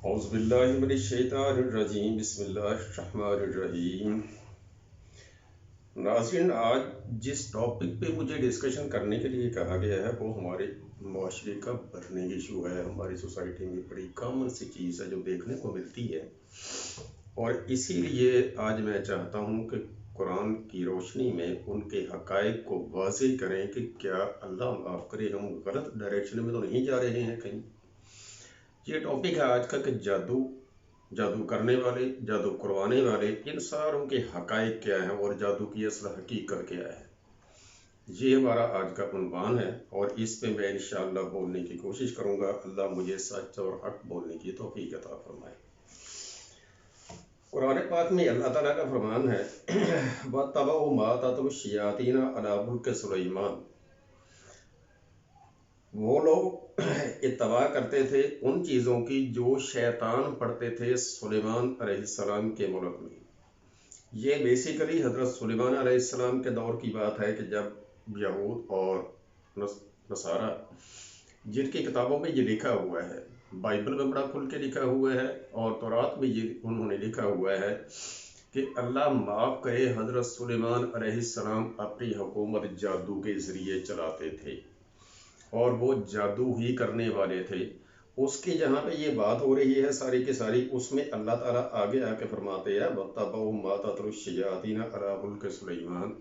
اعوذ باللہ من الشیطان الرجیم بسم اللہ الرحمن الرحیم۔ ناظرین، آج جس ٹاپک پہ مجھے ڈسکشن کرنے کے لیے کہا گیا ہے وہ ہمارے معاشرے کا برننگ ایشو ہے۔ ہماری سوسائٹی میں بڑی کامن سی چیز ہے جو دیکھنے کو ملتی ہے، اور اسی لیے آج میں چاہتا ہوں کہ قرآن کی روشنی میں ان کے حقائق کو واضح کریں کہ کیا اللہ معاف کرے ہم غلط ڈائریکشن میں تو نہیں جا رہے ہیں کہیں۔ یہ ٹاپک ہے آج کا کہ جادو کرنے والے، جادو کروانے والے، ان ساروں کے حقائق کیا ہیں اور جادو کی اصل حقیقت کیا ہے۔ یہ ہمارا آج کا عنوان ہے، اور اس پہ میں انشاءاللہ بولنے کی کوشش کروں گا۔ اللہ مجھے سچ اور حق بولنے کی توفیق عطا فرمائے۔ قرآن پاک میں اللہ تعالیٰ کا فرمان ہے وَاتَّبَعُوا مَا تَتْلُو الشَّيَاطِينُ عَلَىٰ مُلْكِ سُلَيْمَانَ۔ وہ لوگ اتباع کرتے تھے ان چیزوں کی جو شیطان پڑھتے تھے سلیمان علیہ السلام کے ملک میں۔ یہ بیسیکلی حضرت سلیمان علیہ السلام کے دور کی بات ہے کہ جب یہود اور نصارہ، جن کی کتابوں میں یہ لکھا ہوا ہے، بائبل میں بڑا کھل کے لکھا ہوا ہے اور تورات میں یہ انہوں نے لکھا ہوا ہے کہ اللہ معاف کرے حضرت سلیمان علیہ السلام اپنی حکومت جادو کے ذریعے چلاتے تھے، اور وہ جادو ہی کرنے والے تھے۔ اس کی جہاں پہ یہ بات ہو رہی ہے ساری کی ساری، اس میں اللہ تعالیٰ آگے آ کے فرماتے ہیں وَاتَّبَعُوا مَا تَتْلُو الشَّيَاطِينُ عَلَىٰ مُلْكِ سُلَيْمَانَ،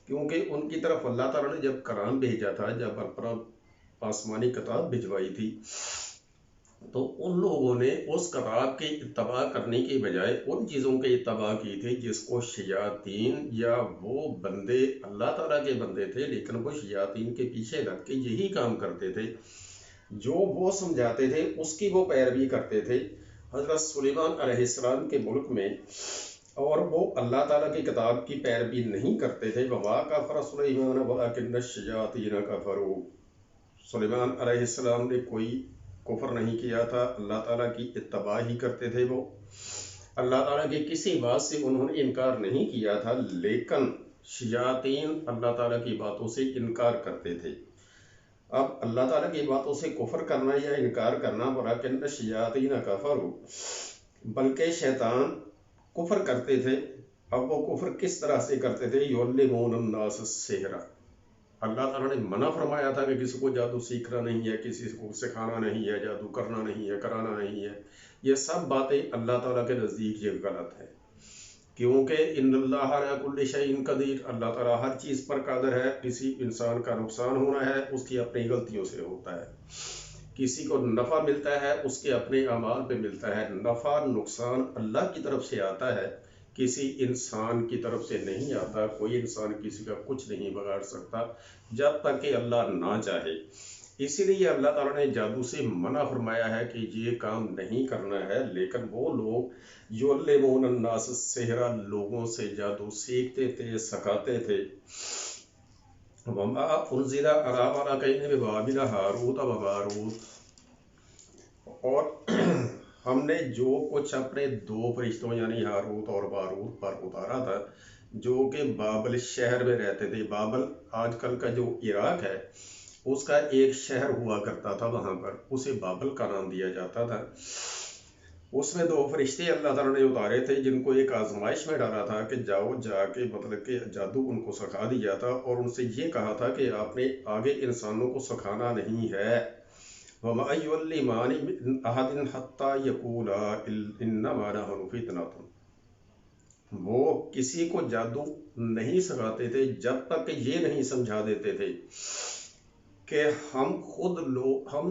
کیونکہ ان کی طرف اللہ تعالیٰ نے جب کلام بھیجا تھا، جب اپنا آسمانی کتاب بھجوائی تھی، تو ان لوگوں نے اس کتاب کی اتباع کرنے کی بجائے ان چیزوں کی اتباع کی تھی جس کو شیاطین یا وہ بندے، اللہ تعالیٰ کے بندے تھے لیکن وہ شیاطین کے پیچھے لگ کے یہی کام کرتے تھے، جو وہ سمجھاتے تھے اس کی وہ پیروی کرتے تھے حضرت سلیمان علیہ السلام کے ملک میں، اور وہ اللہ تعالیٰ کی کتاب کی پیروی نہیں کرتے تھے۔ وَمَا كَفَرَ سُلَيْمَانُ وَلَٰكِنَّ الشَّيَاطِينَ كَفَرُوا، سلیمان علیہ السلام نے کوئی کفر نہیں کیا تھا، اللہ تعالیٰ کی اتباع ہی کرتے تھے۔ وہ اللہ تعالیٰ کی کسی بات سے انہوں نے انکار نہیں کیا تھا، لیکن شیاطین اللہ تعالیٰ کی باتوں سے انکار کرتے تھے۔ اب اللہ تعالیٰ کی باتوں سے کفر کرنا یا انکار کرنا، وَلَٰكِنَّ الشَّيَاطِينَ كَفَرُوا، بلکہ شیطان کفر کرتے تھے۔ اب وہ کفر کس طرح سے کرتے تھے؟ يُعَلِّمُونَ النَّاسَ السِّحْرَ، اللہ تعالیٰ نے منع فرمایا تھا کہ کسی کو جادو سیکھنا نہیں ہے، کسی کو سکھانا نہیں ہے، جادو کرنا نہیں ہے، کرانا نہیں ہے۔ یہ سب باتیں اللہ تعالیٰ کے نزدیک یہ غلط ہے، کیونکہ ان اللہ علی کل شیء قدیر، اللہ تعالیٰ ہر چیز پر قادر ہے۔ کسی انسان کا نقصان ہونا ہے اس کی اپنی غلطیوں سے ہوتا ہے، کسی کو نفع ملتا ہے اس کے اپنے اعمال پہ ملتا ہے۔ نفع نقصان اللہ کی طرف سے آتا ہے، کسی انسان کی طرف سے نہیں آتا۔ کوئی انسان کسی کا کچھ نہیں بگاڑ سکتا جب تک کہ اللہ نہ چاہے۔ اسی لیے اللہ تعالیٰ نے جادو سے منع فرمایا ہے کہ یہ کام نہیں کرنا ہے، لیکن وہ لوگ یعلمون الناس السحر، لوگوں سے جادو سیکھتے تھے، سکھاتے تھے۔ وما انزل علی ملکین ببابل ہاروت و ماروت، اور ہم نے جو کچھ اپنے دو فرشتوں یعنی ہاروت اور ماروت پر اتارا تھا، جو کہ بابل شہر میں رہتے تھے۔ بابل آج کل کا جو عراق ہے اس کا ایک شہر ہوا کرتا تھا، وہاں پر اسے بابل کا نام دیا جاتا تھا۔ اس میں دو فرشتے اللہ تعالیٰ نے اتارے تھے جن کو ایک آزمائش میں ڈالا تھا کہ جاؤ جا کے مطلب کہ جادو ان کو سکھا دیا تھا، اور ان سے یہ کہا تھا کہ آپ نے آگے انسانوں کو سکھانا نہیں ہے۔ وَمَا يُعَلِّمَانِ مِنْ أَحَدٍ حَتَّى يَقُولَا إِنَّمَا نَحْنُ فِتْنَةٌ، وہ کسی کو جادو نہیں سکھاتے تھے جب تک کہ یہ نہیں سمجھا دیتے تھے کہ ہم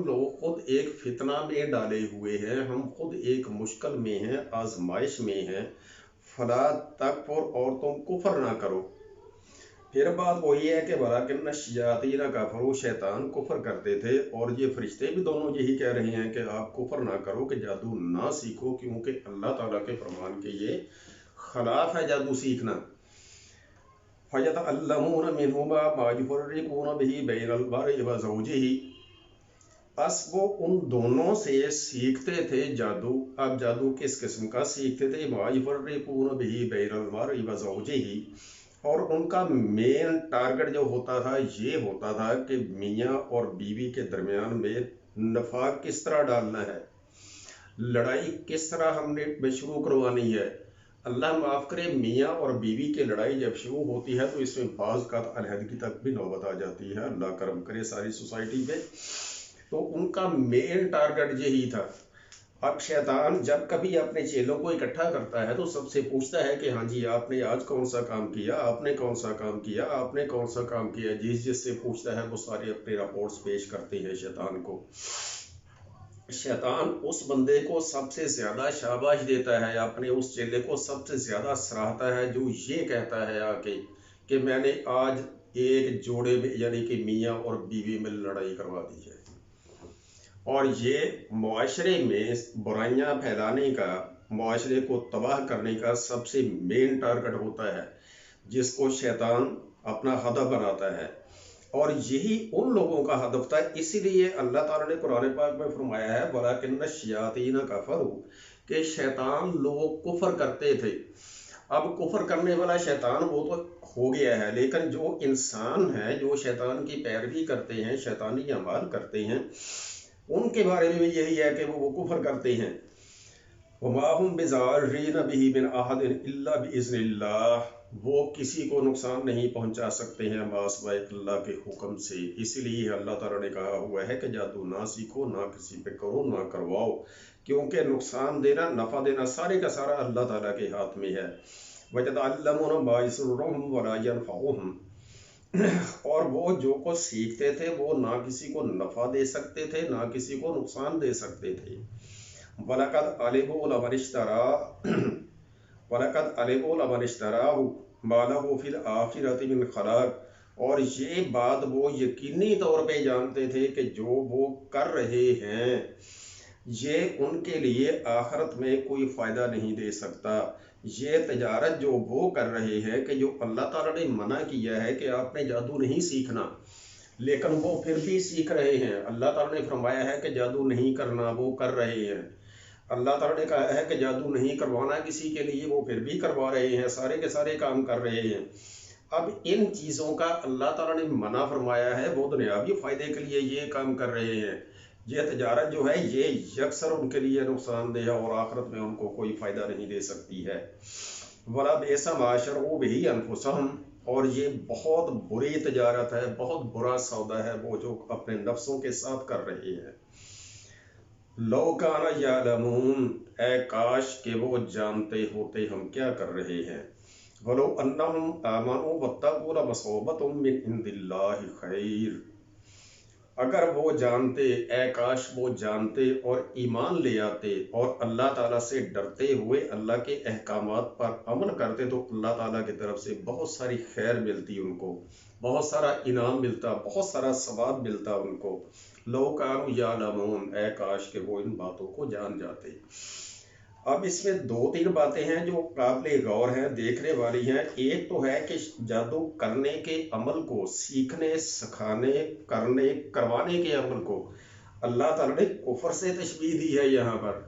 لوگ خود ایک فتنہ میں ڈالے ہوئے ہیں، ہم خود ایک مشکل میں ہیں، آزمائش میں ہیں، فَلَا تَكْفُرْ، اور تم کفر نہ کرو۔ پھر بات وہی ہے کہ وَلَٰكِنَّ الشَّيَاطِينَ كَفَرُوا، شیطان کفر کرتے تھے، اور یہ فرشتے بھی دونوں یہی کہہ رہے ہیں کہ آپ کفر نہ کرو، کہ جادو نہ سیکھو، کیونکہ اللہ تعالیٰ کے فرمان کے یہ خلاف ہے جادو سیکھنا۔ فَيَتَعَلَّمُونَ مِنْهُمَا مَا يُفَرِّقُونَ بِهِ بَيْنَ الْمَرْءِ وَزَوْجِهِ، بس وہ ان دونوں سے سیکھتے تھے جادو۔ اب جادو کس قسم کا سیکھتے تھے؟ مَا يُفَرِّقُونَ بِهِ بَيْنَ الْمَرْءِ وَزَوْجِهِ، اور ان کا مین ٹارگٹ جو ہوتا تھا یہ ہوتا تھا کہ میاں اور بیوی کے درمیان میں نفاق کس طرح ڈالنا ہے۔ लड़ाई किस तरह हमने शुरू करवानी है। अल्लाह माफ़ करे, मियाँ और बीवी की लड़ाई जब शुरू होती है तो इसमें बाज़ का अलहदगी तक भी नौबत आ जाती है। अल्लाह करम करे सारी सोसाइटी पे। तो उनका मेन टारगेट यही था। अब शैतान जब कभी अपने चेलों को इकट्ठा करता है तो सबसे पूछता है कि हाँ जी, आपने आज कौन सा काम किया, आपने कौन सा काम किया, आपने कौन सा काम किया। जिससे पूछता है वो सारे अपने रिपोर्ट्स पेश करते हैं शैतान को। शैतान उस बंदे को सबसे ज्यादा शाबाश देता है, अपने उस चेले को सबसे ज्यादा सराहता है जो ये कहता है आके कि मैंने आज एक जोड़े में यानी कि मियाँ और बीवी में लड़ाई करवा दी है। और ये मुआशरे में बुराइयां फैलाने का, मुआशरे को तबाह करने का सबसे मेन टारगेट होता है, जिसको शैतान अपना हदफ बनाता है। और यही उन लोगों का हदफ था। इसीलिए अल्लाह ताला ने कुरान पाक में फरमाया है वलाकिन्न शयातीन कफरू, कि शैतान लोग कुफर करते थे। अब कुफर करने वाला शैतान वो तो हो गया है, लेकिन जो इंसान है जो शैतान की पैरवी करते हैं, शैतानी अमाल करते हैं, उनके बारे में भी यही है कि वो कुफर करते हैं। वमाहुम बिज़ारिन बिही मिन अहदिन इल्ला बिइज़्निल्लाह, वो किसी को नुकसान नहीं पहुंचा सकते हैं मासवाए अल्लाह के हुक्म से। इसीलिए अल्लाह ताला ने कहा हुआ है कि जादू ना सीखो, ना किसी पे करो, ना करवाओ, क्योंकि नुकसान देना नफ़ा देना सारे का सारा अल्लाह ताला के हाथ में है। वयतअल्लमूना मा यसरुहुम वला यनफउहुम, और वो जो कुछ सीखते थे वो ना किसी को नफ़ा दे सकते थे, ना किसी को नुकसान दे सकते थे। वलक़द अलिमू लमन इश्तरा वलक़द अलिमू लमन इश्तराहु मा लहु फिल आखिरति मिन खलाक, और ये बात वो यकीनी तौर पे जानते थे कि जो वो कर रहे हैं ये उनके लिए आखिरत में कोई फ़ायदा नहीं दे सकता। ये तजारत जो वो कर रहे हैं कि जो अल्लाह ताला ने मना किया है कि आपने जादू नहीं सीखना, लेकिन वो फिर भी सीख रहे हैं। अल्लाह ताला ने फरमाया है कि जादू नहीं करना, वो कर रहे हैं। अल्लाह ताला ने कहा है कि जादू नहीं करवाना किसी के लिए, वो फिर भी करवा रहे हैं, सारे के सारे काम कर रहे हैं। अब इन चीज़ों का अल्लाह ताला ने मना फरमाया है, वो दुनियावी फ़ायदे के लिए ये काम कर रहे हैं। ये तजारत जो है ये यकसर उनके लिए नुकसानदेह और आखिरत में उनको कोई फ़ायदा नहीं दे सकती है। वला बेसा माशरू बिही अनफुसहुम, और ये बहुत बुरी तजारत है, बहुत बुरा सौदा है वो जो अपने नफ्सों के साथ कर रहे हैं। लो काना यालमून, ए काश के वो जानते होते हम क्या कर रहे हैं। वलो अन्नहुम आमनू वत्तकू लमसौबतुम मिन इंदिल्लाहि खैर, अगर वो जानते, ए काश वो जानते और ईमान ले आते और अल्लाह ताला से डरते हुए अल्लाह के अहकामात पर अमल करते तो अल्लाह ताला की तरफ से बहुत सारी खैर मिलती उनको, बहुत सारा इनाम मिलता, बहुत सारा सवाब मिलता उनको। लो कानू यालमून, ए काश के वो इन बातों को जान जाते। अब इसमें दो तीन बातें हैं जो काबिले गौर हैं, देखने वाली हैं। एक तो है कि जादू करने के अमल को, सीखने, सिखाने, करने, करवाने के अमल को अल्लाह ताला ने कुफर से तशबीह दी है यहाँ पर।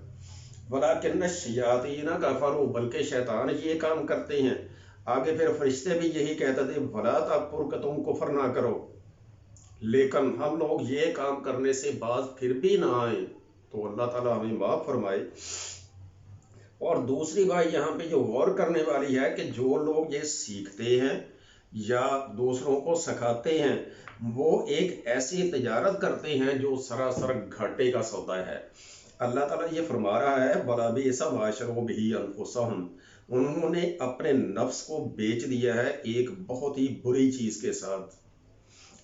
वलाकिन्न शयातीन कफरू, बल्कि शैतान ये काम करते हैं। आगे फिर फरिश्ते भी यही कहते थे भला तकफुर, कि तुम कुफर ना करो, लेकिन हम लोग ये काम करने से बाज फिर भी ना आए, तो अल्लाह ताला हमें माफ़ फरमाए। और दूसरी बात यहाँ पे जो गौर करने वाली है कि जो लोग ये सीखते हैं या दूसरों को सिखाते हैं, वो एक ऐसी तजारत करते हैं जो सरासर घाटे का सौदा है। अल्लाह ताला ये फरमा रहा है वला बिसा माशरू बिही अनफुसहुम, उन्होंने अपने नफ्स को बेच दिया है एक बहुत ही बुरी चीज़ के साथ,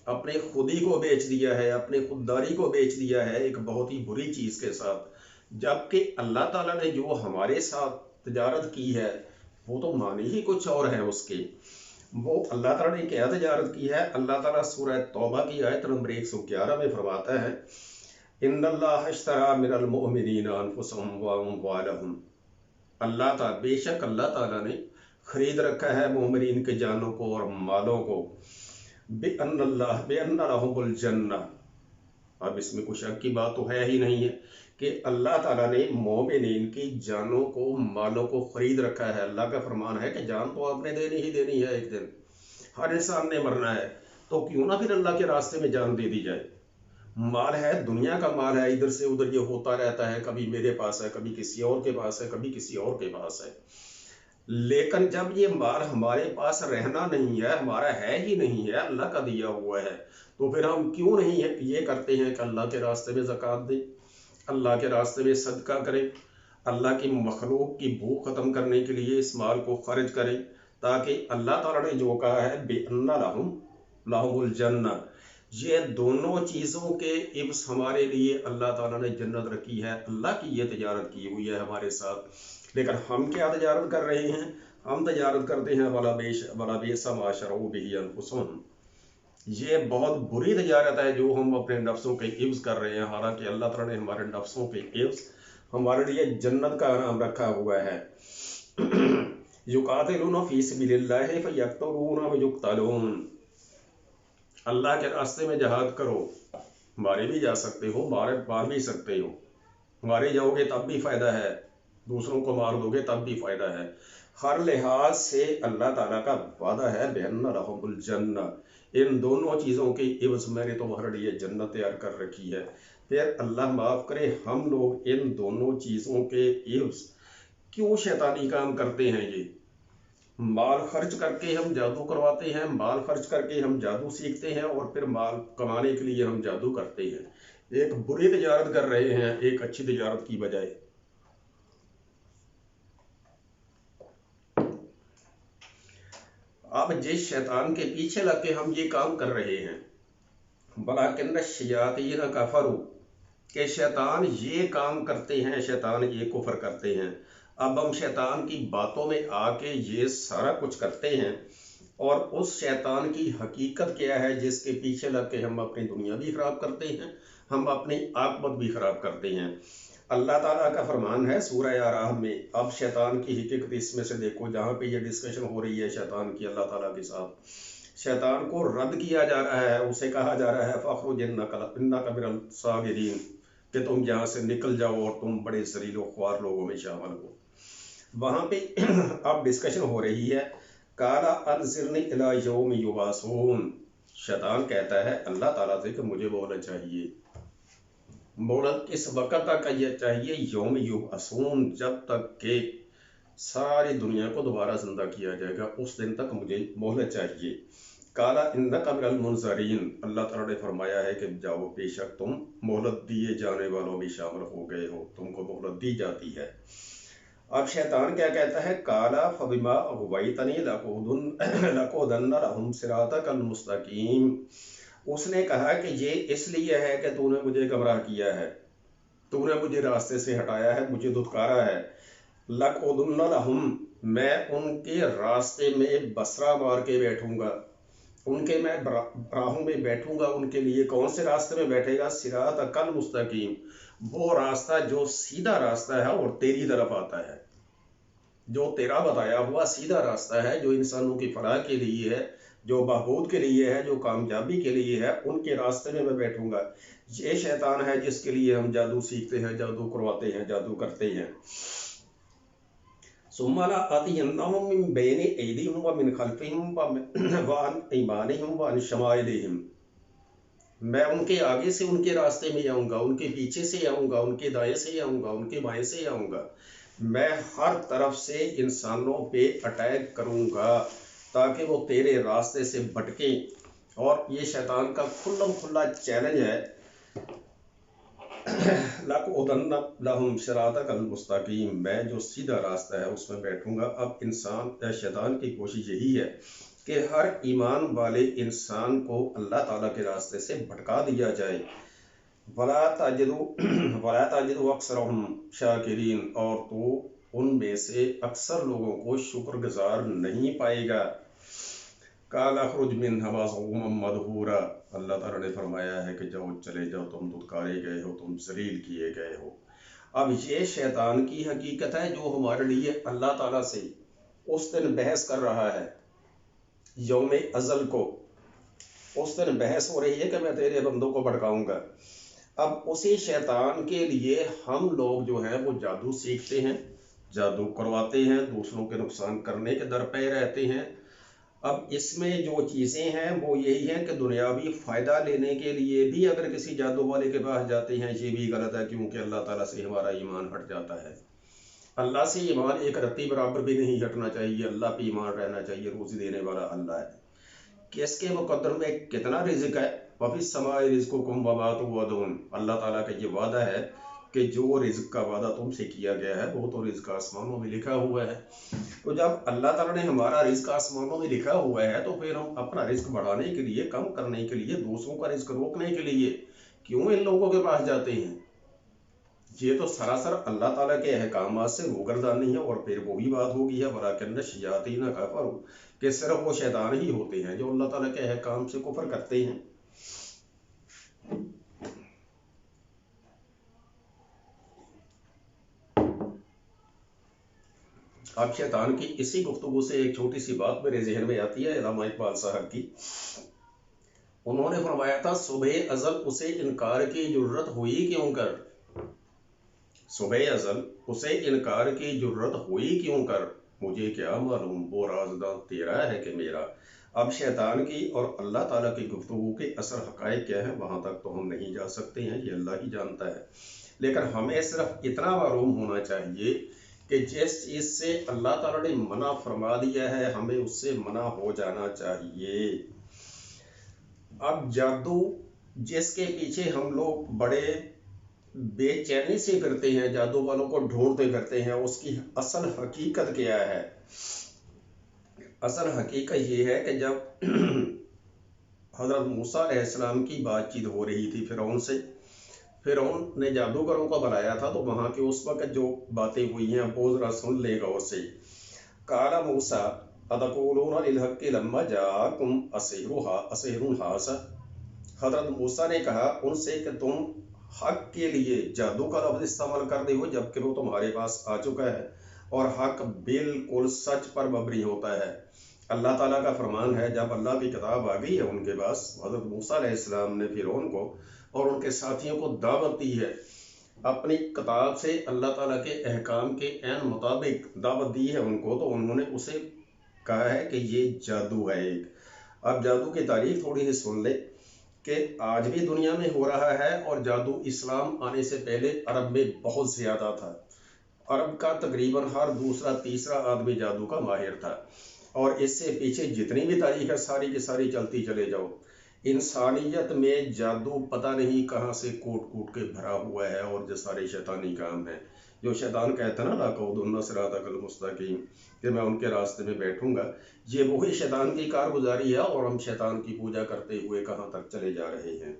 अपने खुदी को बेच दिया है, अपने खुददारी को बेच दिया है एक बहुत ही बुरी चीज़ के साथ। जबकि अल्लाह ताला ने जो हमारे साथ तजारत की है वो तो मानी ही कुछ और है उसके। वो अल्लाह ताला ने क्या तजारत की है, अल्लाह ताला सूरह तौबा की आयत नंबर 111 में फरमाता है इन्नल्लाह इश्तरा मिनल मुमिनीना अनफुसहुम व अम्वालहुम, अल्लाह ताला, बेशक अल्लाह ताला ने खरीद रखा है मोमिनीन के जानों को और मालों को, बेअन्ना लहुमुल जन्नह। अब इसमें कुछ शक की बात तो है ही नहीं है कि अल्लाह ताला ने मोमिनीन की जानों को, मालों को खरीद रखा है। अल्लाह का फरमान है कि जान तो आपने देनी ही देनी है, एक दिन हर इंसान ने मरना है, तो क्यों ना फिर अल्लाह के रास्ते में जान दे दी जाए। माल है, दुनिया का माल है, इधर से उधर ये होता रहता है, कभी मेरे पास है, कभी किसी और के पास है, कभी किसी और के पास है। लेकिन जब ये माल हमारे पास रहना नहीं है, हमारा है ही नहीं है, अल्लाह का दिया हुआ है, तो फिर हम क्यों नहीं ये करते हैं कि अल्लाह के रास्ते में ज़कात दें, अल्लाह के रास्ते में सदका करें, अल्लाह की मखलूक की भूख ख़त्म करने के लिए इस माल को खर्च करें, ताकि अल्लाह ताला ने जो कहा है बेअन्ना लहुमुल जन्ना, ये दोनों चीज़ों के इब्स हमारे लिए अल्लाह ताला ने जन्नत रखी है, अल्लाह की ये तजारत की हुई है हमारे साथ। लेकिन हम क्या तजारत कर रहे हैं? हम तजारत करते हैं वला बेसा मा शरू बिही अनफुसुहुम, ये बहुत बुरी तजारत है जो हम अपने नफ्सों के इब्स कर रहे हैं, हालांकि अल्लाह ताला ने हमारे नफ्सों के इब्स हमारे लिए जन्नत का नाम रखा हुआ है। युकातिलूना फी सबिलिल्लाहि फयक्तलूना व युक्तलून, अल्लाह के रास्ते में जहाद करो, मारे भी जा सकते हो, मार भी सकते हो, मारे जाओगे तब भी फायदा है, दूसरों को मार दोगे तब भी फायदा है। हर लिहाज से अल्लाह ताला का वादा है बेअन्ना लहुमुल जन्ना, इन दोनों चीज़ों की इवज मैंने तुम्हारे लिए जन्नत तैयार कर रखी है। फिर अल्लाह माफ़ करे, हम लोग इन दोनों चीज़ों के इवज क्यों शैतानी काम करते हैं? ये माल खर्च करके हम जादू करवाते हैं, माल खर्च करके हम जादू सीखते हैं और फिर माल कमाने के लिए हम जादू करते हैं। एक बुरी तजारत कर रहे हैं एक अच्छी तजारत की बजाय। अब जिस शैतान के पीछे लग के हम ये काम कर रहे हैं, वलाकिन्न शयातीन कफरू, के शैतान ये काम करते हैं, शैतान ये कुफर करते हैं। अब हम शैतान की बातों में आके ये सारा कुछ करते हैं, और उस शैतान की हकीकत क्या है जिसके पीछे लग के हम अपनी दुनिया भी खराब करते हैं, हम अपनी आकबत भी खराब करते हैं। अल्लाह ताला का फरमान है सूरह आराफ में। अब शैतान की हकीकत इसमें से देखो, जहाँ पे ये डिस्कशन हो रही है शैतान की अल्लाह ताला के साथ, शैतान को रद्द किया जा रहा है, उसे कहा जा रहा है फ़ख्रुज इन्नका मिनल सागिरीन, कि तुम यहाँ से निकल जाओ और तुम बड़े जलीलो ख्वार लोगों में शामिल हो। वहाँ पे अब डिस्कशन हो रही है, काला अनज़िरनी इला यौम युबासून, शैतान कहता है अल्लाह ताला से कि मुझे मोहलत चाहिए। मोहलत किस वक्त तक ये चाहिए? यौम युबासून, जब तक के सारी दुनिया को दोबारा जिंदा किया जाएगा, उस दिन तक मुझे मोहलत चाहिए। काला इन्नका मिनल मुनज़रीन, अल्लाह ताला ने फरमाया है कि जाओ, बेशक तुम मोहलत दिए जाने वालों में शामिल हो गए हो, तुमको मोहलत दी जाती है। अब शैतान क्या कहता है? काला फबिमा अग़वैतनी लक़ौदन्ना लहुम सिरातकल मुस्तक़ीम, उसने कहा कि ये इसलिए है कि तूने मुझे गमराह किया है, तूने मुझे रास्ते से हटाया है, मुझे धुतकारा है। लक़ौदन्ना लहुम, मैं उनके रास्ते में बसरा मार के बैठूंगा, उनके मैं राहों में बैठूंगा उनके लिए। कौन से रास्ते में बैठेगा? सिरातकल मुस्तकीम, वो रास्ता जो सीधा रास्ता है और तेरी तरफ आता है, जो तेरा बताया हुआ सीधा रास्ता है, जो इंसानों की फलाह के लिए है, जो बहबूद के लिए है, जो कामयाबी के लिए है, उनके रास्ते में मैं बैठूंगा। ये शैतान है जिसके लिए हम जादू सीखते हैं, जादू करवाते हैं, जादू करते हैं। सुम्मा लआतियन्नहुम मिन बैनि ऐदिहिम व मिन खल्फिहिम व अन ऐमानिहिम व अन शमाइलिहिम, मैं उनके आगे से उनके रास्ते में आऊँगा, उनके पीछे से आऊँगा, उनके दाएं से आऊँगा, उनके बाएं से आऊँगा। मैं हर तरफ से इंसानों पे अटैक करूँगा ताकि वो तेरे रास्ते से भटके। और ये शैतान का खुल्लम खुल्ला चैलेंज है, लक़ौदन्ना लहुम सिरातकल मुस्तक़ीम, मैं जो सीधा रास्ता है उसमें बैठूंगा। अब इंसान शैतान की कोशिश यही है कि हर ईमान वाले इंसान को अल्लाह ताला के रास्ते से भटका दिया जाए। वला ताजिदु अक्सरहुम शाकिरीन, और तो उनमें से अक्सर लोगों को शुक्रगुजार नहीं पाएगा। काला खुरुज मिन्हा मज़मूमम मदहूरा, अल्लाह ताला ने फरमाया है कि जाओ, चले जाओ, तुम धुतकारे गए हो, तुम जलील किए गए हो। अब ये शैतान की हकीकत है जो हमारे लिए अल्लाह ताला से उस दिन बहस कर रहा है, यौम अज़ल को। उस दिन बहस हो रही है कि मैं तेरे बंदों को भड़काऊंगा। अब उसी शैतान के लिए हम लोग जो हैं वो जादू सीखते हैं, जादू करवाते हैं, दूसरों के नुकसान करने के दर पे रहते हैं। اب اس میں جو چیزیں ہیں وہ یہی ہیں کہ دنیاوی فائدہ لینے کے لیے بھی اگر کسی جادو والے کے پاس جاتے ہیں یہ بھی غلط ہے، کیونکہ اللہ تعالیٰ سے ہمارا ایمان ہٹ جاتا ہے۔ اللہ سے ایمان ایک رتی برابر بھی نہیں ہٹنا چاہیے، اللہ پہ ایمان رہنا چاہیے۔ روزی دینے والا اللہ ہے، کہ اس کے مقدر میں کتنا رزق ہے۔ وَفِي السَّمَاءِ رِزْقُكُمْ وَمَا تُوعَدُونَ، اللہ تعالیٰ کا یہ وعدہ ہے کہ جو رزق کا وعدہ تم سے کیا گیا ہے وہ تو رزق آسمانوں میں لکھا ہوا ہے۔ تو جب اللہ تعالیٰ نے ہمارا رزق آسمانوں میں لکھا ہوا ہے تو پھر ہم اپنا رزق بڑھانے کے لیے، کم کرنے کے لیے، دوسروں کا رزق روکنے کے لیے کیوں ان لوگوں کے پاس جاتے ہیں؟ یہ تو سراسر اللہ تعالیٰ کے احکامات سے روگردانی ہے۔ اور پھر وہی بات ہوگی ہے وَلَٰكِنَّ الشَّيَاطِينَ كَفَرُوا، کہ صرف وہ شیطان ہی ہوتے ہیں جو اللہ تعالیٰ کے احکام سے کفر کرتے ہیں۔ اب شیطان کی اسی گفتگو سے ایک چھوٹی سی بات میرے ذہن میں آتی ہے علامہ اقبال صاحب کی۔ انہوں نے فرمایا تھا صبح ازل اسے انکار کی جرت ہوئی کیوں کر، صبح ازل اسے انکار کی جرت ہوئی کیوں کر، مجھے کیا معلوم وہ رازداں تیرا ہے کہ میرا۔ اب شیطان کی اور اللہ تعالیٰ کی گفتگو کے اثر حقائق کیا ہیں وہاں تک تو ہم نہیں جا سکتے ہیں، یہ اللہ ہی جانتا ہے۔ لیکن ہمیں صرف اتنا معلوم ہونا چاہیے کہ جس چیز سے اللہ تعالیٰ نے منع فرما دیا ہے ہمیں اس سے منع ہو جانا چاہیے۔ اب جادو جس کے پیچھے ہم لوگ بڑے بے چینی سے کرتے ہیں، جادو والوں کو ڈھونڈتے کرتے ہیں، اس کی اصل حقیقت کیا ہے؟ اصل حقیقت یہ ہے کہ جب حضرت موسیٰ علیہ السلام کی بات چیت ہو رہی تھی فرعون سے، فرعون نے جادوگروں کو بلایا تھا، تو وہاں کے اس وقت جو باتیں ہوئی ہیں وہ ذرا سن لیں غور سے۔ قال موسیٰ اتقولون للحق لما جاءکم اسحر ھذا، حضرت موسیٰ نے کہا ان سے کہ تم حق کے لیے جادو کا لفظ استعمال کر رہے ہو جبکہ وہ تمہارے پاس آ چکا ہے، اور حق بالکل سچ پر مبنی ہوتا ہے۔ اللہ تعالیٰ کا فرمان ہے جب اللہ کی کتاب آ گئی ہے ان کے پاس، حضرت موسیٰ علیہ السلام نے فرعون کو اور ان کے ساتھیوں کو دعوت دی ہے، اپنی کتاب سے اللہ تعالیٰ کے احکام کے عین مطابق دعوت دی ہے ان کو، تو انہوں نے اسے کہا ہے کہ یہ جادو ہے ایک۔ اب جادو کی تاریخ تھوڑی سی سن لے کہ آج بھی دنیا میں ہو رہا ہے، اور جادو اسلام آنے سے پہلے عرب میں بہت زیادہ تھا۔ عرب کا تقریباً ہر دوسرا تیسرا آدمی جادو کا ماہر تھا، اور اس سے پیچھے جتنی بھی تاریخ ہے ساری کی ساری چلتی چلے جاؤ، انسانیت میں جادو پتہ نہیں کہاں سے کوٹ کوٹ کے بھرا ہوا ہے، اور جو سارے شیطانی کام ہیں جو شیطان کہتا ہے نا لاقعودن صراطک المستقیم، کہ میں ان کے راستے میں بیٹھوں گا، یہ وہی شیطان کی کارگزاری ہے، اور ہم شیطان کی پوجا کرتے ہوئے کہاں تک چلے جا رہے ہیں۔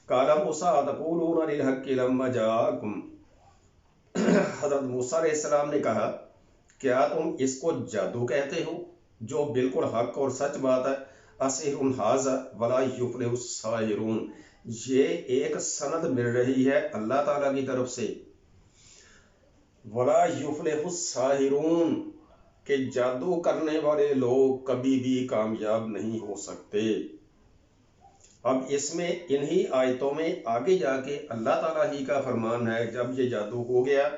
قال موسیٰ اتقولون للحق لما جاءکم، حضرت موسیٰ علیہ السلام نے کہا کیا تم اس کو جادو کہتے ہو جو بالکل حق اور سچ بات ہے؟ اسحر ھذا ولا یفلح الساحرون، یہ ایک سند مل رہی ہے اللہ تعالیٰ کی طرف سے، ولا یفلح الساحرون، کہ جادو کرنے والے لوگ کبھی بھی کامیاب نہیں ہو سکتے۔ اب اس میں انہی آیتوں میں آگے جا کے اللہ تعالیٰ ہی کا فرمان ہے، جب یہ جادو ہو گیا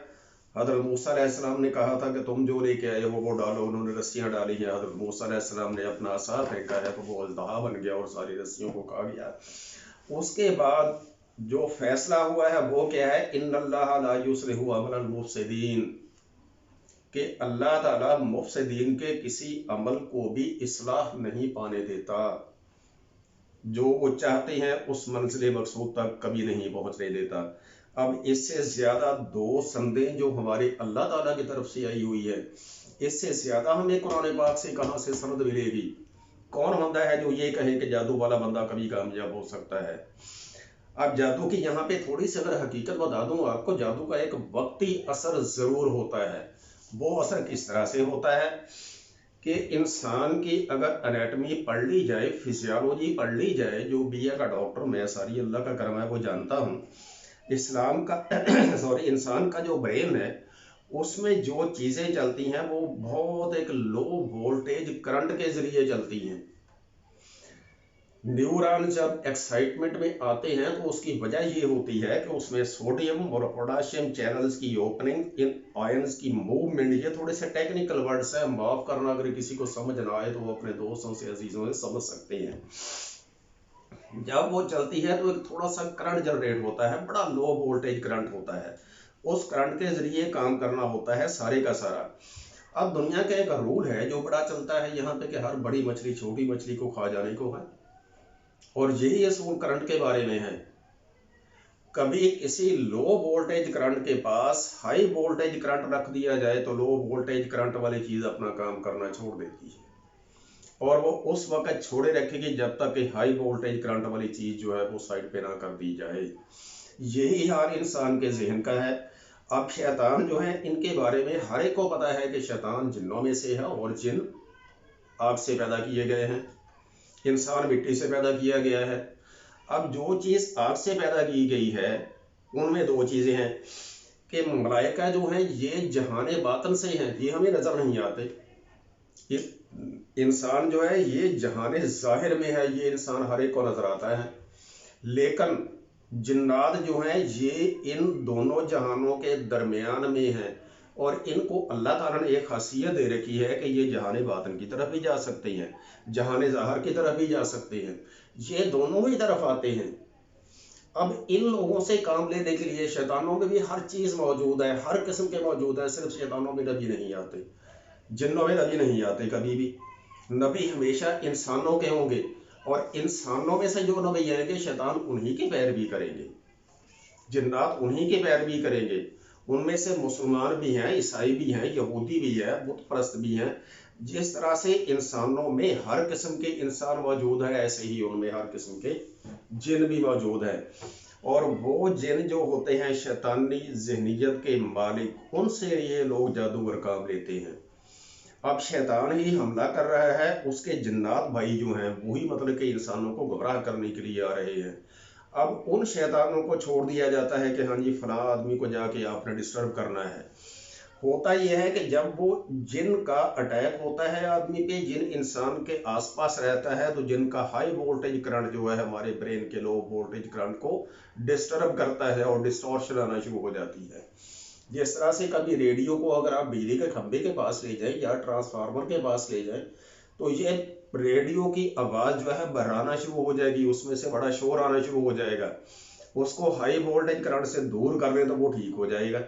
حضرت موسیٰ علیہ السلام نے کہا تھا کہ تم جو لے کے آئے ہو وہ ڈالو، انہوں نے رسیاں ڈالی ہیں، حضرت موسیٰ علیہ السلام نے اپنا عصا پھینکا ہے تو وہ اژدہا بن گیا اور ساری رسیوں کو کھا گیا۔ اس کے بعد جو فیصلہ ہوا ہے وہ کیا ہے؟ ان اللہ لا یصلح عمل المفسدین، کہ اللہ تعالیٰ مفسدین کے کسی عمل کو بھی اصلاح نہیں پانے دیتا، جو وہ چاہتے ہیں اس منزل مقصود تک کبھی نہیں پہنچنے دیتا۔ اب اس سے زیادہ دو سندیں جو ہمارے اللہ تعالیٰ کی طرف سے آئی ہوئی ہے، اس سے زیادہ ہمیں قرآن پاک سے کہاں سے سند ملے گی؟ کون بندہ ہے جو یہ کہے کہ جادو والا بندہ کبھی کامیاب ہو سکتا ہے؟ اب جادو کی یہاں پہ تھوڑی سی اگر حقیقت بتا دوں آپ کو، جادو کا ایک وقتی اثر ضرور ہوتا ہے۔ وہ اثر کس طرح سے ہوتا ہے کہ انسان کی اگر انیٹمی پڑھ لی جائے، فزیالوجی پڑھ لی جائے، جو بی اے کا ڈاکٹر میں ساری اللہ کا کرم ہے وہ جانتا ہوں، اسلام کا انسان کا جو برین ہے اس میں جو چیزیں چلتی ہیں وہ بہت ایک لو وولٹیج کرنٹ کے ذریعے چلتی ہیں۔ न्यूरॉन जब एक्साइटमेंट में आते हैं तो उसकी वजह ये होती है कि उसमें सोडियम और पोटाशियम चैनल्स की ओपनिंग, इन आयंस की मूवमेंट, ये थोड़े से टेक्निकल वर्ड्स है, माफ करना अगर किसी को समझ ना आए तो वो अपने दोस्तों से अजीजों से समझ सकते हैं। जब वो चलती है तो एक थोड़ा सा करंट जनरेट होता है, बड़ा लो वोल्टेज करंट होता है, उस करंट के जरिए काम करना होता है सारे का सारा। अब दुनिया का एक रूल है जो बड़ा चलता है यहाँ पे कि हर बड़ी मछली छोटी मछली को खा जाने को है, और यही असूल करंट के बारे में है। कभी किसी लो वोल्टेज करंट के पास हाई वोल्टेज करंट रख दिया जाए तो लो वोल्टेज करंट वाली चीज अपना काम करना छोड़ देती है, और वो उस वक्त छोड़े रखेगी जब तक कि हाई वोल्टेज करंट वाली चीज जो है वो साइड पे ना कर दी जाए। यही हाल इंसान के जहन का है। अब शैतान जो है, इनके बारे में हर एक को पता है कि शैतान जिन्नों में से है, और जिन आग से पैदा किए गए हैं, इंसान मिट्टी से पैदा किया गया है। अब जो चीज आग से पैदा की गई है उनमें दो चीजें हैं कि मलाइका जो हैं ये जहाने बातन से हैं, ये हमें नजर नहीं आते। इंसान जो है ये जहाने जाहिर में है, ये इंसान हर एक को नजर आता है। लेकिन जिन्नात जो हैं ये इन दोनों जहानों के दरमियान में हैं, और इनको अल्लाह ताला ने एक खासियत दे रखी है कि ये जहाने बातन की तरफ भी जा सकते हैं, जहाने ज़ाहिर की तरफ भी जा सकते हैं, ये दोनों ही तरफ आते हैं। अब इन लोगों से काम लेने के लिए शैतानों में भी हर चीज़ मौजूद है, हर किस्म के मौजूद है। सिर्फ शैतानों में नबी नहीं आते, जिन्नों में नबी नहीं आते कभी भी। नबी हमेशा इंसानों के होंगे, और इंसानों में से जो नबी आएंगे शैतान उन्हीं की पैरवी करेंगे, जिन्नात उन्हीं की पैरवी करेंगे। उनमें से मुसलमान भी हैं, ईसाई भी हैं, यहूदी भी है, बुत परस्त भी हैं। जिस तरह से इंसानों में हर किस्म के इंसान मौजूद है, ऐसे ही उनमें हर किस्म के जिन भी मौजूद है। और वो जिन जो होते हैं शैतानी जहनीत के मालिक, उनसे ये लोग जादूगर काम लेते हैं। अब शैतान ही हमला कर रहा है, उसके जिन्नात भाई जो हैं वही मतलब कि इंसानों को गुमराह करने के लिए आ रहे हैं। अब उन शैतानों को छोड़ दिया जाता है कि हाँ जी फला आदमी को जाके आपने डिस्टर्ब करना है। होता यह है कि जब वो जिन का अटैक होता है आदमी पे, जिन इंसान के आसपास रहता है, तो जिन का हाई वोल्टेज करंट जो है हमारे ब्रेन के लो वोल्टेज करंट को डिस्टर्ब करता है और डिस्टॉर्शन आना शुरू हो जाती है। जिस तरह से कभी रेडियो को अगर आप बिजली के खंभे के पास ले जाएं या ट्रांसफार्मर के पास ले जाएं, तो ये रेडियो की आवाज़ जो है बहराना शुरू हो जाएगी, उसमें से बड़ा शोर आना शुरू हो जाएगा। उसको हाई वोल्टेज करंट से दूर कर लें तो वो ठीक हो जाएगा।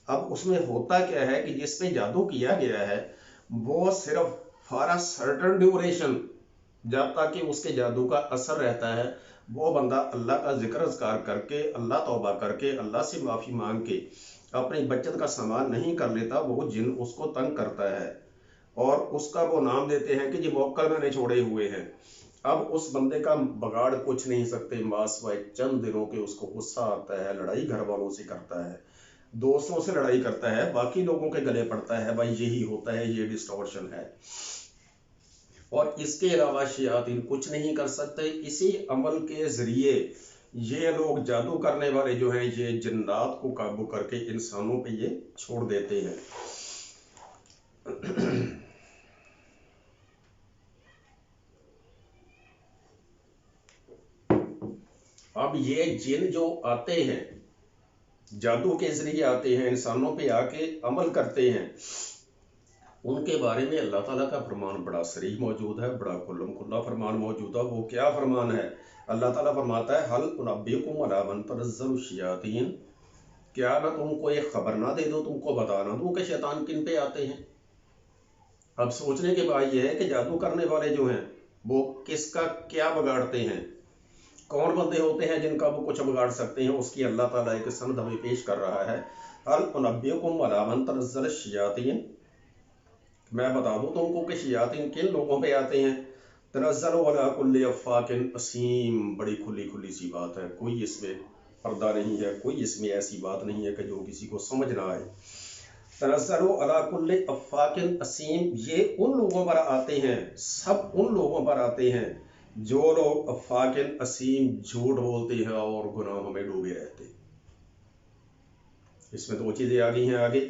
अब उसमें होता क्या है कि जिस पे जादू किया गया है वो सिर्फ फॉर अ सर्टन ड्यूरेशन, जब तक कि उसके जादू का असर रहता है, वो बंदा अल्लाह का जिक्र अज़कार करके, अल्लाह तौबा करके, अल्लाह से माफ़ी मांग के अपनी बचत का सामान नहीं कर लेता, वो जिन उसको तंग करता है, और उसका वो नाम देते हैं कि ये मौक्कल मैंने छोड़े हुए हैं। अब उस बंदे का बगाड़ कुछ नहीं सकते, मासवाए चंद दिनों के उसको गुस्सा आता है, लड़ाई घर वालों से करता है, दोस्तों से लड़ाई करता है, बाकी लोगों के गले पड़ता है। भाई यही होता है, ये डिस्टॉर्शन है, और इसके अलावा शयातीन कुछ नहीं कर सकते। इसी अमल के जरिए ये लोग जादू करने वाले जो हैं ये जिन्नात को काबू करके इंसानों पे ये छोड़ देते हैं। अब ये जिन जो आते हैं जादू के जरिए आते हैं, इंसानों पे आके अमल करते हैं, उनके बारे में अल्लाह ताला का फरमान बड़ा सरीह मौजूद है, बड़ा खुल्लम खुल्ला फरमान मौजूद है। वो क्या फरमान है? अल्लाह ताला फरमाता है, हल उनब्बिउकुम अला मन तनज़्ज़लु शयातीन, क्या मैं तुमको एक खबर ना दे दूं, तुमको बता ना दूं कि शैतान किन पे आते हैं। अब सोचने के बाद यह है कि जादू करने वाले जो हैं वो किसका क्या बिगाड़ते हैं, कौन बंदे होते हैं जिनका वो कुछ बिगाड़ सकते हैं। उसकी अल्लाह ताला एक सनद हमें पेश कर रहा है, हल उनब्बिउकुम अला मन तनज़्ज़लु शयातीन, मैं बता दूं तुमको कि शयातीन किन लोगों पे आते हैं। तनज़्ज़लु अला कुल्लि अफ़्फ़ाकिन असीम, बड़ी खुली खुली सी बात है, कोई इसमें पर्दा नहीं है, कोई इसमें ऐसी बात नहीं है कि जो किसी को समझ ना आए। तनज़्ज़लु अला कुल्लि अफ़्फ़ाकिन असीम, ये उन लोगों पर आते हैं, सब उन लोगों पर आते हैं जो लोग अफ़्फ़ाकिन असीम झूठ बोलते हैं और गुनाहों में डूबे रहते हैं। इसमें दो चीज़ें आ गई हैं आगे।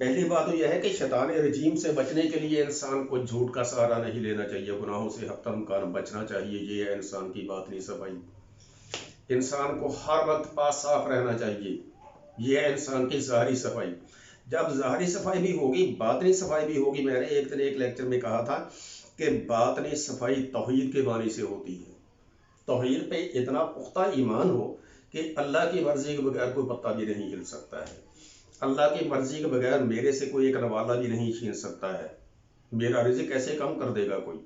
पहली बात तो यह है कि शैतान रजीम से बचने के लिए इंसान को झूठ का सहारा नहीं लेना चाहिए, गुनाहों से हत्ता इम्कान बचना चाहिए। ये है इंसान की बातनी सफाई। इंसान को हर वक्त पास साफ रहना चाहिए। ये है इंसान की ज़ाहरी सफाई। जब ज़ाहरी सफाई भी होगी, बातनी सफाई भी होगी। मैंने एक दिन एक लेक्चर में कहा था कि बातनी सफाई तौहीद के बानी से होती है। तौहीद पे इतना पुख्ता ईमान हो कि अल्लाह की मर्जी के बगैर कोई पत्ता भी नहीं हिल सकता है। अल्लाह की मर्जी के बगैर मेरे से कोई एक नवाला भी नहीं छीन सकता है। मेरा रिज़्क कैसे कम कर देगा कोई।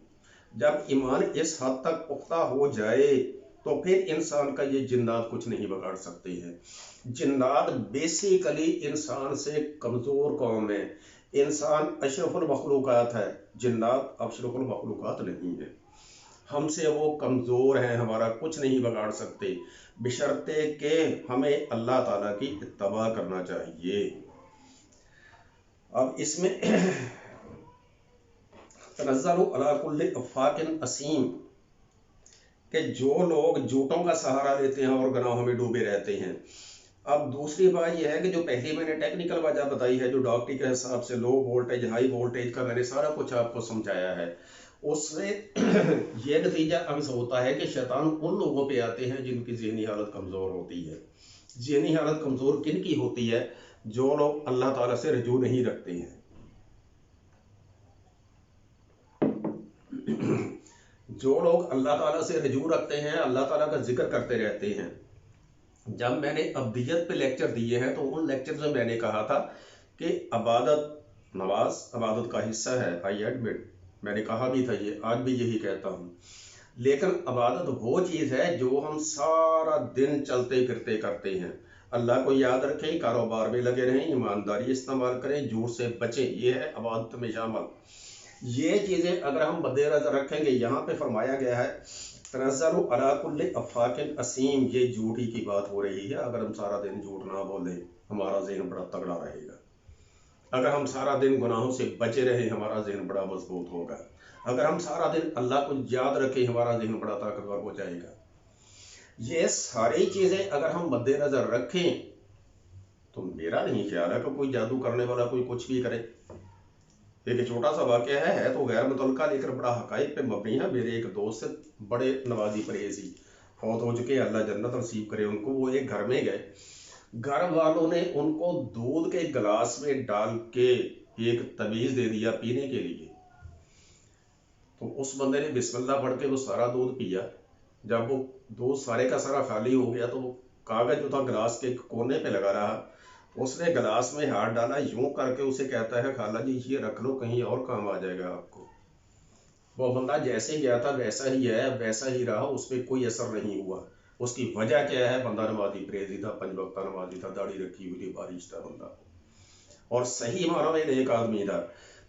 जब ईमान इस हद तक पुख्ता हो जाए तो फिर इंसान का ये जिन्नात कुछ नहीं बिगाड़ सकते हैं। जिन्नात बेसिकली इंसान से कमज़ोर कौम है। इंसान अशरफुल मखलूक़ात है, जिन्नात अशरफुल मखलूक़ात नहीं है। हमसे वो कमज़ोर हैं, हमारा कुछ नहीं बिगाड़ सकते, बशर्ते के हमें अल्लाह ताला की इत्तबा करना चाहिए। अब इसमें तनज़्ज़लु अला कुल्लि अफ़ाकिन असीम, कि जो लोग झूठों का सहारा लेते हैं और गुनाहों में डूबे रहते हैं। अब दूसरी बात यह है कि जो पहले मैंने टेक्निकल वजह बताई है, जो डॉक्टरी के हिसाब से लो वोल्टेज हाई वोल्टेज का मैंने सारा कुछ आपको समझाया है, उससे ये नतीजा अक्स होता है कि शैतान उन लोगों पे आते हैं जिनकी ज़हनी हालत कमज़ोर होती है। ज़हनी हालत कमज़ोर किन की होती है? जो लोग अल्लाह ताला से रजू नहीं रखते हैं। जो लोग अल्लाह ताला से रजू रखते हैं, अल्लाह ताला का जिक्र करते रहते हैं। जब मैंने अब्दियत पे लेक्चर दिए हैं तो उन लेक्चर में मैंने कहा था कि अबादत, नमाज अबादत का हिस्सा है। आई एडमिट, मैंने कहा भी था, ये आज भी यही कहता हूँ। लेकिन अबादत वो चीज़ है जो हम सारा दिन चलते फिरते करते हैं। अल्लाह को याद रखें, कारोबार में लगे रहें, ईमानदारी इस्तेमाल करें, झूठ से बचें, ये है अबादत में शामिल। ये चीज़ें अगर हम मद्देनज़र रखेंगे, यहाँ पे फरमाया गया है तनज़्ज़लु अला कुल्लि अफ़ाकिन असीम, ये झूठी की बात हो रही है। अगर हम सारा दिन झूठ ना बोलें, हमारा ज़हन बड़ा तगड़ा रहेगा। अगर हम सारा दिन गुनाहों से बचे रहें, हमारा ज़हन बड़ा मजबूत होगा। अगर हम सारा दिन अल्लाह को याद रखें, हमारा ज़हन बड़ा ताकतवर हो जाएगा। ये सारी चीज़ें अगर हम मद्देनज़र रखें तो मेरा नहीं ख्याल है कि कोई जादू करने वाला कोई कुछ भी करे। एक छोटा सा वाक़या है तो गैर मुतल्लका लेकर बड़ा हक़ाइक़ पे मबनी है। मेरे एक दोस्त बड़े नवाजी परहेज़ी फौत हो चुके, अल्लाह जन्नत नसीब करे उनको। वो एक घर में गए, घर वालों ने उनको दूध के गिलास में डाल के एक तवीज़ दे दिया पीने के लिए। तो उस बंदे ने बिस्मिल्लाह पढ़ के वो सारा दूध पिया। जब वो दूध सारे का सारा खाली हो गया तो वो कागज़ जो था गिलास के कोने पे लगा रहा। उसने गिलास में हाथ डाला, यूं करके उसे कहता है, खाला जी ये रख लो, कहीं और काम आ जाएगा आपको। वो बंदा जैसे गया था वैसा ही है, वैसा ही रहा, उस पर कोई असर नहीं हुआ। उसकी वजह क्या है? बंदा नमाज़ी परहेज़ी था, 5 वक्त नमाज़ी था, दाढ़ी रखी हुई थी, बारिश था बंदा, और सही मानों में नेक आदमी था।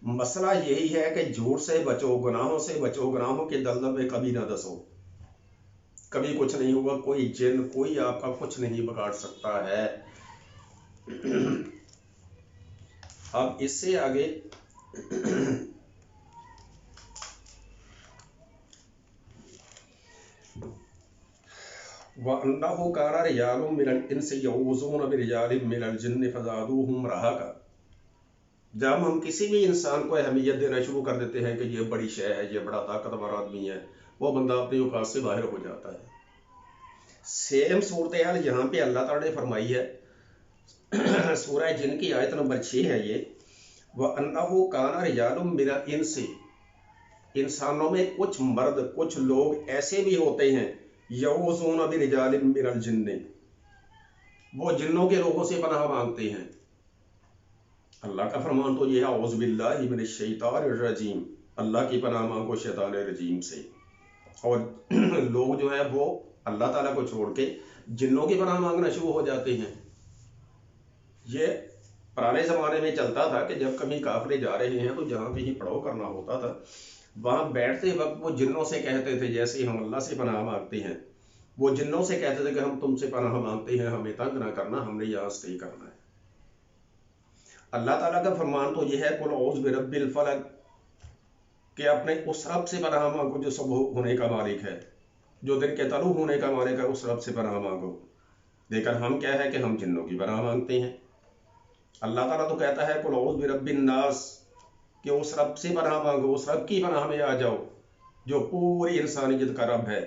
मसला यही है कि झूठ से बचो, गुनाहों से बचो, गुनाहों के दलदल में कभी ना दसो। कभी कुछ नहीं हुआ, कोई जिन कोई आपका कुछ नहीं बिगाड़ सकता है। अब इससे आगे वअन्नहु काना रिजालुम मिनल इंसि यऊज़ून बिरिजालिम मिनल जिन्नि फज़ादूहुम रहाका। जब हम किसी भी इंसान को अहमियत देना शुरू कर देते हैं कि ये बड़ी शय है, ये बड़ा ताकतवर आदमी है, वो बंदा अपनी औकात से बाहर हो जाता है। सेम सूरत हाल यहाँ पे अल्लाह ताला ने फरमाई है। सूरह जिन की आयत नंबर 6 है ये। वअन्नहु काना रिजालुम मिनल इंसि, इंसानों में कुछ मर्द कुछ लोग ऐसे भी होते हैं, यऊज़ून बिरिजालिम मिनल जिन्नि, वो जिन्नों के लोगों से पनाह मांगते हैं। अल्लाह का फरमान तो ये है, औज़ु बिल्लाहि मिनश शैतानिर रजीम, अल्लाह की पनाह मांगो शैतान रजीम से। और लोग जो है वो अल्लाह ताला को छोड़ के जिन्नों की पनाह मांगना शुरू हो जाते हैं। ये पुराने ज़माने में चलता था कि जब कभी काफिले जा रहे हैं तो जहाँ पे ही पड़ाव करना होता था, वहाँ बैठते वक्त वो जिन्नों से कहते थे, जैसे हम अल्लाह से पनाह मांगते हैं, वो जिन्नों से कहते थे कि हम तुमसे पनाह मांगते हैं, हमें तंग ना करना, हमने यहाँ स्टे करना है। अल्लाह ताला का फरमान तो यह है, कुल औज़ु बिरब्बिल फलक, कि अपने उस रब से पनाह मांगो जो सब होने का मालिक है, जो दिन के तलू होने का मालिक है, उस रब से पनाह मांगो। लेकिन हम क्या है कि हम जिन्नों की पनाह मांगते हैं। अल्लाह ताला तो कहता है कुल औज़ बिरब्बिन नास, कि उस रब से पनाह मांगो, उस रब की पनाह में आ जाओ जो पूरी इंसानियत का रब है,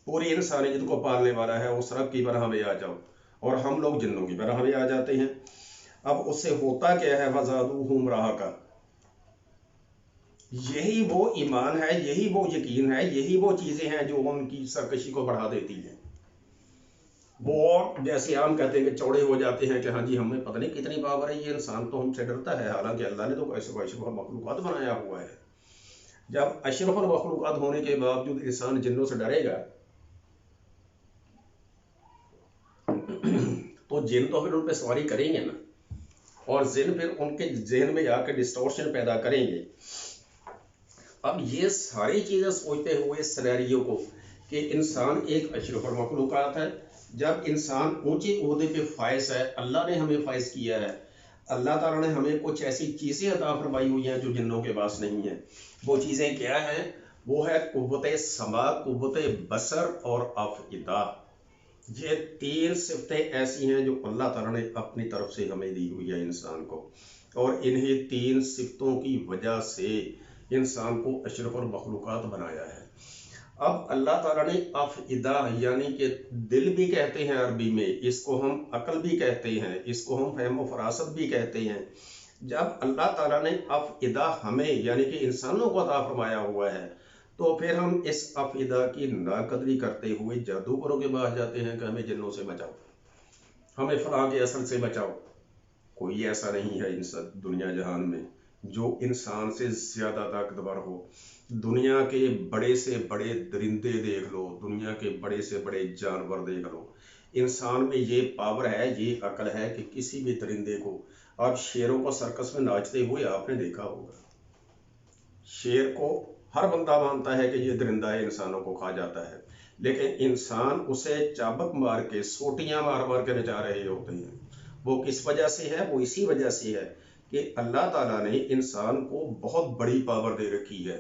पूरी इंसानियत को पालने वाला है। उस रब की पनाह में आ जाओ, और हम लोग जिन्नों की पनाह में आ जाते हैं। अब उससे होता क्या है, फज़ादूहुम रहाका, यही वो ईमान है, यही वो यकीन है, यही वो चीज़ें हैं जो उनकी सरकशी को बढ़ा देती हैं। वो जैसे हम कहते हैं कि चौड़े हो जाते हैं कि हाँ जी हमें पता नहीं कितनी पावर है, ये इंसान तो हमसे डरता है, हालांकि अल्लाह ने तो अशरफुल मखलूक़ात बनाया हुआ है। जब अशरफुल मखलूक़ात होने के बावजूद इंसान जिन्नों से डरेगा तो जिन तो फिर उन पर सवारी करेंगे ना, और जिन फिर उनके जहन में आकर डिस्टॉर्शन पैदा करेंगे। अब ये सारी चीज़ें सोचते हुए सिनेरियो को कि इंसान एक अशरफुल मखलूक़ात है, जब इंसान ऊंचे ओहदे पे फाइज है, अल्लाह ने हमें फाइज किया है, अल्लाह ताला ने हमें कुछ ऐसी चीज़ें अता फरमाई हुई हैं जो जिन्नों के पास नहीं है। वो चीज़ें क्या हैं? वो है कुव्वत समा, कुव्वत बसर और अफ़इदा। ये 3 सिफतें ऐसी हैं जो अल्लाह ताला ने अपनी तरफ से हमें दी हुई है इंसान को, और इन्हीं 3 सिफतों की वजह से इंसान को अशरफुल मखलूक़ात बनाया है। अब अल्लाह ताला ने अफ़इदा यानी कि दिल भी कहते हैं अरबी में, इसको हम अक्ल भी कहते हैं, इसको हम फ़हम व फरासत भी कहते हैं। जब अल्लाह ताला ने अफ़इदा हमें यानी कि इंसानों को अता फरमाया हुआ है, तो फिर हम इस अफ़इदा की नाकदरी करते हुए जादूगरों के पास जाते हैं कि हमें जिन्नों से बचाओ, हमें फलां के असर से बचाओ। कोई ऐसा नहीं है इंसान दुनिया जहान में जो इंसान से ज़्यादा ताकतवर हो। दुनिया के बड़े से बड़े दरिंदे देख लो, दुनिया के बड़े से बड़े जानवर देख लो, इंसान में ये पावर है, ये अकल है कि किसी भी दरिंदे को, आप शेरों को सर्कस में नाचते हुए आपने देखा होगा, शेर को हर बंदा मानता है कि ये दरिंदा है, इंसानों को खा जाता है, लेकिन इंसान उसे चाबक मार के, सोटियां मार मार के नचा रहे होते हैं। वो किस वजह से है? वो इसी वजह से है कि अल्लाह ताला ने इंसान को बहुत बड़ी पावर दे रखी है,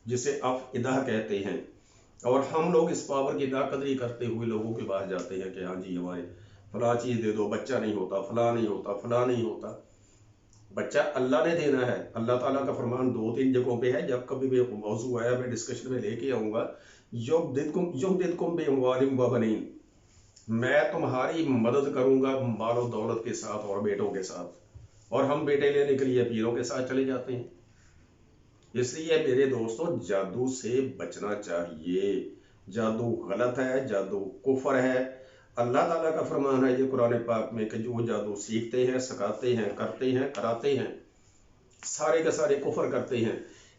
जिसे अफ़इदा कहते हैं, और हम लोग इस पावर की नाकदरी करते हुए लोगों के पास जाते हैं कि हाँ जी हमारे फलां चीज़ दे दो, बच्चा नहीं होता, फलां नहीं होता, फलां नहीं होता। बच्चा अल्लाह ने देना है। अल्लाह ताला का फरमान 2-3 जगहों पे है, जब कभी भी मौजू आया मैं डिस्कशन में लेके आऊँगा। युमदिदकुम बिअम्वालिम व बनीन, मैं तुम्हारी मदद करूंगा मालो दौलत के साथ और बेटों के साथ, और हम बेटे लेने के लिए पीरों के साथ चले जाते हैं। इसलिए मेरे दोस्तों जादू से बचना चाहिए। जादू गलत है, जादू कुफर है। अल्लाह ताला का फरमान है ये कुरान पाक में कि जो जादू सीखते हैं, सिखाते हैं, करते हैं, कराते हैं, सारे के सारे कुफर करते हैं।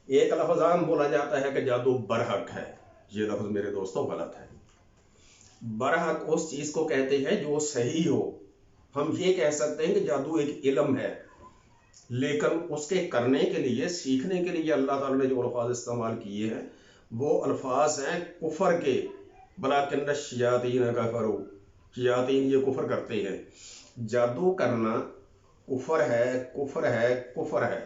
एक लफ्ज़ आम बोला जाता है कि जादू बरहक है, ये लफ्ज़ मेरे दोस्तों गलत है। बरहक उस चीज़ को कहते हैं जो सही हो। हम ये कह सकते हैं कि जादू एक इल्म है, लेकिन उसके करने के लिए, सीखने के लिए अल्लाह ताला ने जो अल्फाज इस्तेमाल किए हैं वो अल्फाज हैं कुफर के। वलाकिन्न शयातीन कफरू, शयातीन ये कुफर करते हैं। जादू करना कुफर है, कुफर है, कुफर है।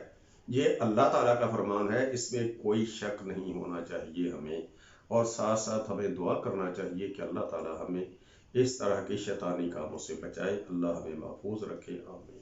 ये अल्लाह ताला का फरमान है, इसमें कोई शक नहीं होना चाहिए हमें। और साथ साथ हमें दुआ करना चाहिए कि अल्लाह ताला हमें इस तरह के शैतानी कामों से बचाए, अल्लाह हमें महफूज रखे। आमीन।